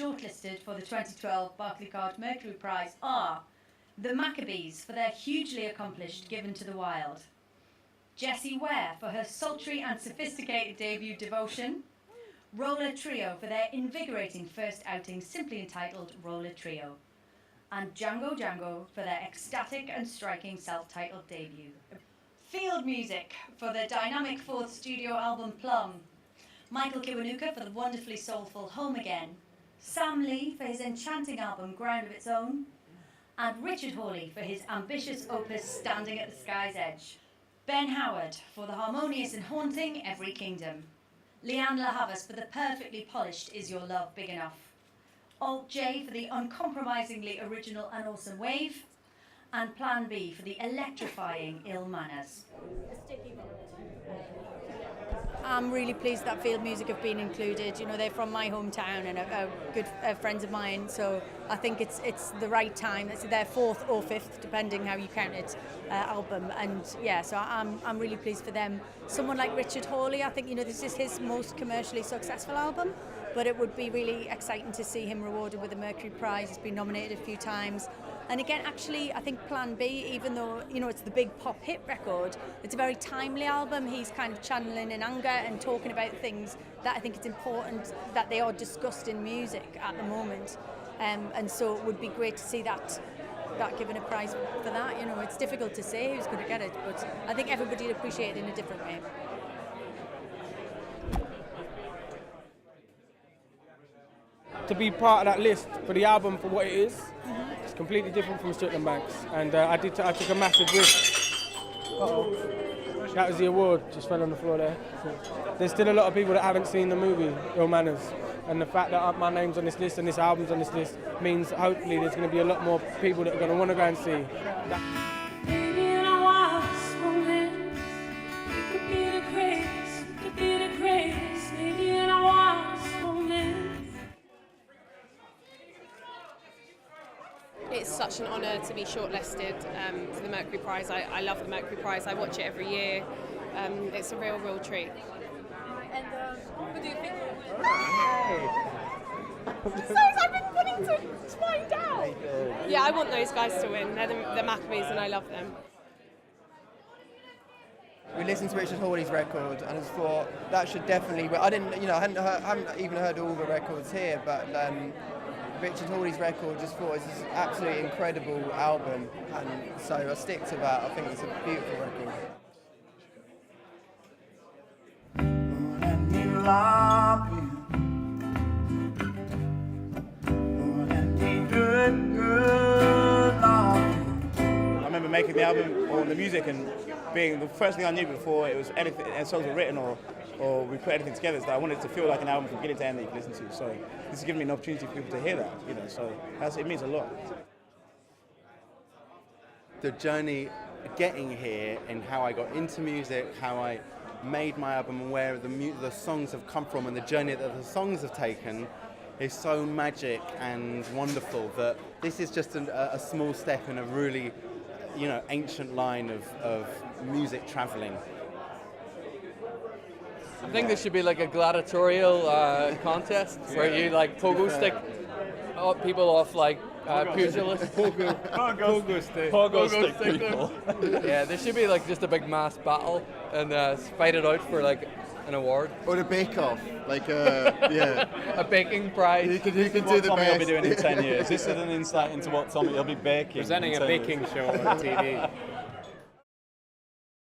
shortlisted for the 2012 Barclaycard Mercury Prize are the Maccabees for their hugely accomplished Given to the Wild, Jessie Ware for her sultry and sophisticated debut Devotion, Roller Trio for their invigorating first outing simply entitled Roller Trio, and Django Django for their ecstatic and striking self-titled debut. Field Music for their dynamic fourth studio album Plum, Michael Kiwanuka for the wonderfully soulful Home Again, Sam Lee for his enchanting album Ground of Its Own, and Richard Hawley for his ambitious opus Standing at the Sky's Edge. Ben Howard for the harmonious and haunting Every Kingdom, Leanne LaHavas for the perfectly polished Is Your Love Big Enough, Alt J for the uncompromisingly original and awesome Wave, and Plan B for the electrifying Ill Manners. I'm really pleased that Field Music have been included. You know, they're from my hometown and are good friends of mine, so I think it's the right time. It's their fourth or fifth, depending how you count it, album, and yeah, so I'm really pleased for them. Someone like Richard Hawley, I think, you know, this is his most commercially successful album, but it would be really exciting to see him rewarded with a Mercury Prize. He's been nominated a few times. And again, actually, I think Plan B, even though, you know, it's the big pop hit record, it's a very timely album. He's kind of channeling in anger and talking about things that I think it's important that they are discussed in music at the moment. And so it would be great to see that given a prize for that. You know, it's difficult to say who's going to get it, but I think everybody would appreciate it in a different way. To be part of that list for the album for what it is, it's completely different from Strickland Banks, and I took a massive risk. That was the award, just fell on the floor there. There's still a lot of people that haven't seen the movie Ill Manners, and the fact that my name's on this list and this album's on this list means hopefully there's going to be a lot more people that are going to want to go and see that. It's such an honour to be shortlisted for the Mercury Prize. I love the Mercury Prize. I watch it every year. It's a real treat. And who do you think? I've been wanting to find out. Yeah, I want those guys to win. They're the Maccabees, and I love them. We listened to Richard Hawley's record, and I just thought that should definitely. I haven't even heard all the records here, but. Richard Hawley's record, just thought it's an absolutely incredible album, and so I stick to that. I think it's a beautiful record. I remember making the album or the music and being the first thing I knew before it was anything and songs were written or we put anything together, so I wanted it to feel like an album from beginning to end that you could listen to. So this has given me an opportunity for people to hear that, you know. So it means a lot. The journey getting here and how I got into music, how I made my album, and where the songs have come from, and the journey that the songs have taken is so magic and wonderful that this is just a small step in a really, you know, ancient line of music travelling. I think there should be like a gladiatorial contest where you like pogo stick people off like pugilists. Pogo stick people. Yeah, there should be like just a big mass battle and fight it out for like an award. Or a bake-off, like yeah. A baking prize. You can do the Tommy best. will be doing in 10 years. This is an insight into what Tommy will be baking. Presenting a baking show on TV.